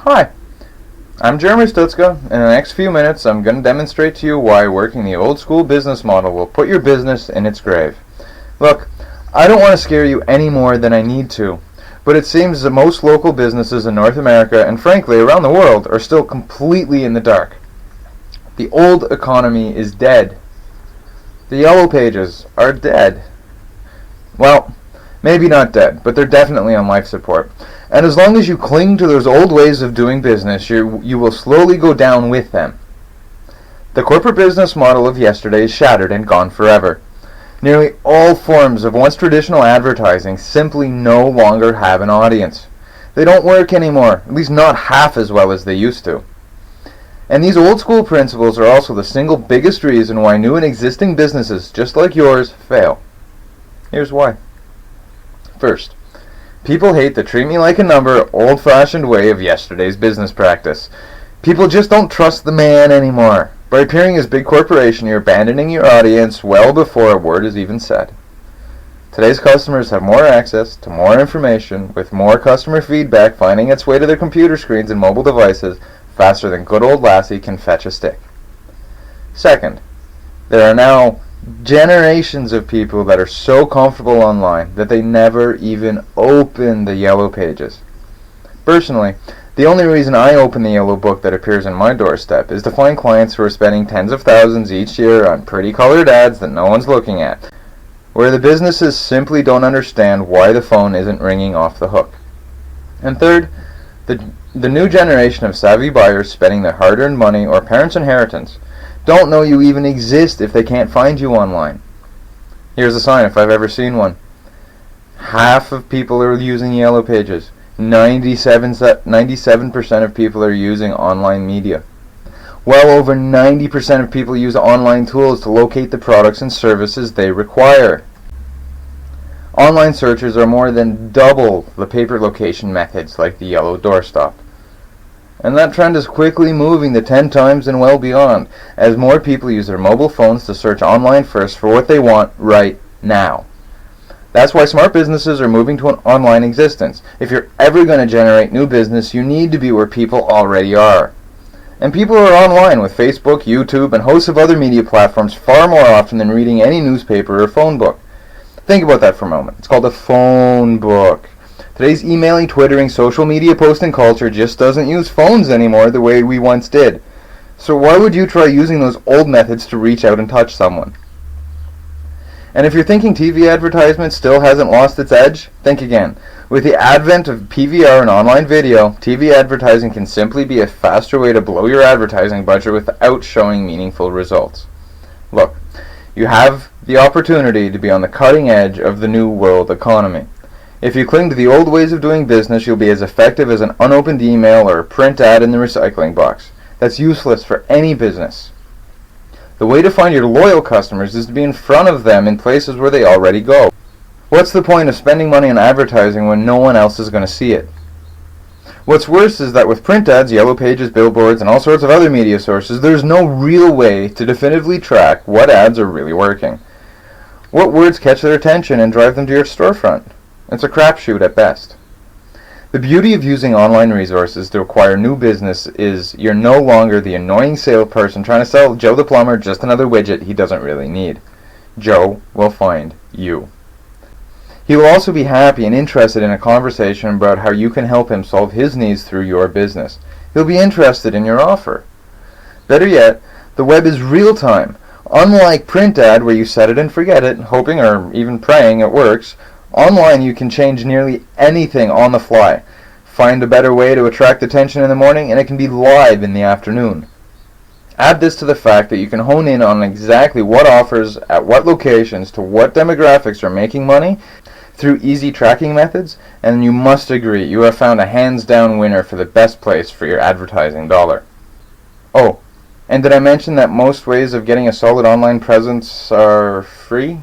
Hi, I'm Jeremy Stutska, and in the next few minutes I'm going to demonstrate to you why working the old school business model will put your business in its grave. Look, I don't want to scare you any more than I need to, but it seems that most local businesses in North America, and frankly around the world, are still completely in the dark. The old economy is dead. The Yellow Pages are dead. Well, maybe not dead, but they're definitely on life support. And as long as you cling to those old ways of doing business, you will slowly go down with them. The corporate business model of yesterday is shattered and gone forever. Nearly all forms of once traditional advertising simply no longer have an audience. They don't work anymore, at least not half as well as they used to. And these old school principles are also the single biggest reason why new and existing businesses, just like yours, fail. Here's why. First, people hate the treat me like a number, old-fashioned way of yesterday's business practice. People just don't trust the man anymore. By appearing as big corporation, you're abandoning your audience well before a word is even said. Today's customers have more access to more information, with more customer feedback finding its way to their computer screens and mobile devices faster than good old Lassie can fetch a stick. Second, there are now generations of people that are so comfortable online that they never even open the Yellow Pages. Personally, the only reason I open the Yellow Book that appears on my doorstep is to find clients who are spending tens of thousands each year on pretty colored ads that no one's looking at, where the businesses simply don't understand why the phone isn't ringing off the hook. And third, the new generation of savvy buyers spending their hard-earned money or parents' inheritance don't know you even exist if they can't find you online. Here's a sign if I've ever seen one. Half of people are using Yellow Pages. 97% of people are using online media. Well over 90% of people use online tools to locate the products and services they require. Online searches are more than double the paper location methods like the yellow doorstop. And that trend is quickly moving to 10 times and well beyond, as more people use their mobile phones to search online first for what they want right now. That's why smart businesses are moving to an online existence. If you're ever going to generate new business, you need to be where people already are. And people are online with Facebook, YouTube, and hosts of other media platforms far more often than reading any newspaper or phone book. Think about that for a moment. It's called a phone book. Today's emailing, twittering, social media posting culture just doesn't use phones anymore the way we once did. So why would you try using those old methods to reach out and touch someone? And if you're thinking TV advertisement still hasn't lost its edge, think again. With the advent of PVR and online video, TV advertising can simply be a faster way to blow your advertising budget without showing meaningful results. Look, you have the opportunity to be on the cutting edge of the new world economy. If you cling to the old ways of doing business, you'll be as effective as an unopened email or a print ad in the recycling box. That's useless for any business. The way to find your loyal customers is to be in front of them in places where they already go. What's the point of spending money on advertising when no one else is going to see it? What's worse is that with print ads, Yellow Pages, billboards, and all sorts of other media sources, there's no real way to definitively track what ads are really working. What words catch their attention and drive them to your storefront? It's a crapshoot at best. The beauty of using online resources to acquire new business is you're no longer the annoying salesperson trying to sell Joe the plumber just another widget he doesn't really need. Joe will find you. He will also be happy and interested in a conversation about how you can help him solve his needs through your business. He'll be interested in your offer. Better yet, the web is real time. Unlike print ad where you set it and forget it, hoping or even praying it works, online you can change nearly anything on the fly. Find a better way to attract attention in the morning and it can be live in the afternoon. Add this to the fact that you can hone in on exactly what offers, at what locations, to what demographics are making money through easy tracking methods, and you must agree you have found a hands-down winner for the best place for your advertising dollar. Oh, and did I mention that most ways of getting a solid online presence are free?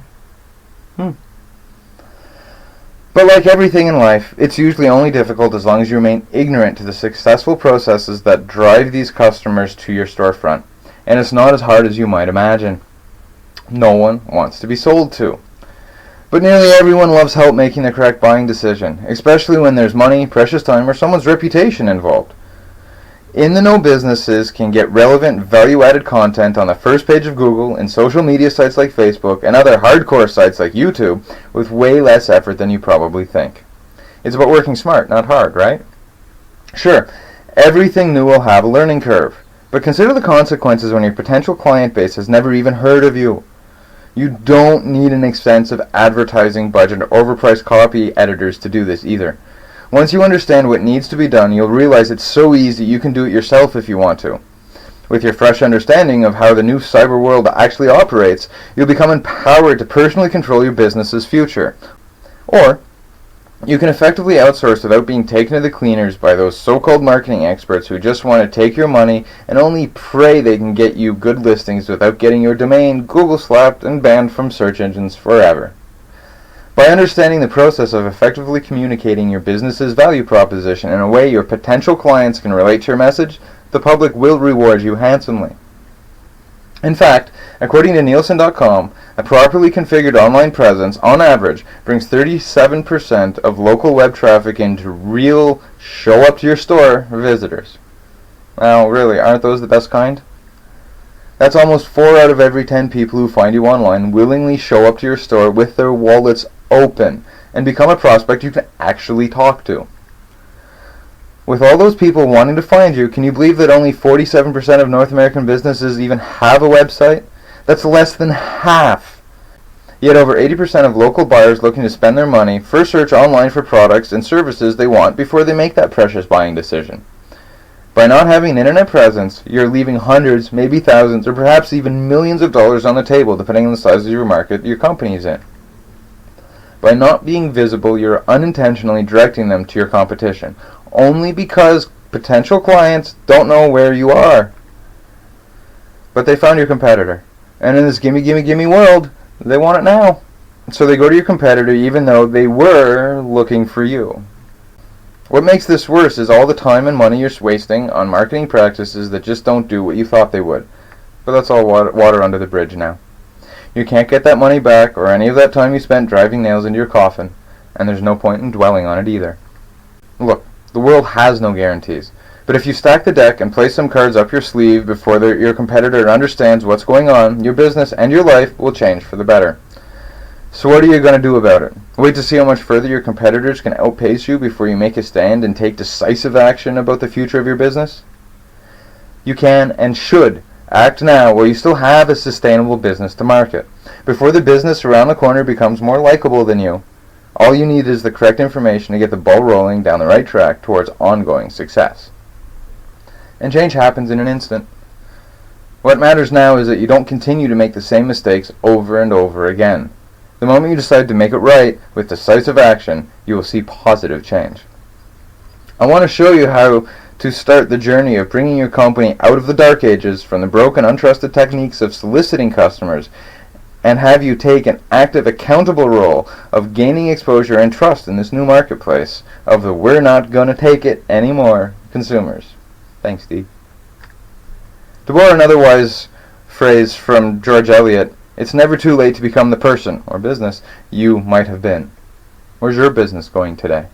But like everything in life, it's usually only difficult as long as you remain ignorant to the successful processes that drive these customers to your storefront. And it's not as hard as you might imagine. No one wants to be sold to. But nearly everyone loves help making the correct buying decision, especially when there's money, precious time, or someone's reputation involved. In-the-know businesses can get relevant, value-added content on the first page of Google and social media sites like Facebook and other hardcore sites like YouTube with way less effort than you probably think. It's about working smart, not hard, right? Sure, everything new will have a learning curve, but consider the consequences when your potential client base has never even heard of you. You don't need an expensive advertising budget or overpriced copy editors to do this either. Once you understand what needs to be done, you'll realize it's so easy you can do it yourself if you want to. With your fresh understanding of how the new cyber world actually operates, you'll become empowered to personally control your business's future. Or, you can effectively outsource without being taken to the cleaners by those so-called marketing experts who just want to take your money and only pray they can get you good listings without getting your domain Google slapped and banned from search engines forever. By understanding the process of effectively communicating your business's value proposition in a way your potential clients can relate to your message, the public will reward you handsomely. In fact, according to Nielsen.com, a properly configured online presence, on average, brings 37% of local web traffic into real show-up-to-your-store visitors. Now, really, aren't those the best kind? That's almost 4 out of every 10 people who find you online willingly show up to your store with their wallets open and become a prospect you can actually talk to. With all those people wanting to find you, can you believe that only 47% of North American businesses even have a website? That's less than half. Yet over 80% of local buyers looking to spend their money first search online for products and services they want before they make that precious buying decision. By not having an internet presence, you're leaving hundreds, maybe thousands, or perhaps even millions of dollars on the table depending on the size of your market your company is in. By not being visible, you're unintentionally directing them to your competition, only because potential clients don't know where you are. But they found your competitor, and in this gimme, gimme, gimme world, they want it now. So they go to your competitor even though they were looking for you. What makes this worse is all the time and money you're wasting on marketing practices that just don't do what you thought they would. But that's all water under the bridge now. You can't get that money back or any of that time you spent driving nails into your coffin, and there's no point in dwelling on it either. Look, the world has no guarantees, but if you stack the deck and place some cards up your sleeve before your competitor understands what's going on, your business and your life will change for the better. So what are you going to do about it? Wait to see how much further your competitors can outpace you before you make a stand and take decisive action about the future of your business? You can and should act now while you still have a sustainable business to market, before the business around the corner becomes more likable than you. All you need is the correct information to get the ball rolling down the right track towards ongoing success. And change happens in an instant. What matters now is that you don't continue to make the same mistakes over and over again. The moment you decide to make it right with decisive action, you will see positive change. I want to show you how to start the journey of bringing your company out of the dark ages from the broken, untrusted techniques of soliciting customers and have you take an active, accountable role of gaining exposure and trust in this new marketplace of the we're not gonna take it anymore consumers. Thanks, Steve. To borrow another wise phrase from George Eliot, it's never too late to become the person or business you might have been. Where's your business going today?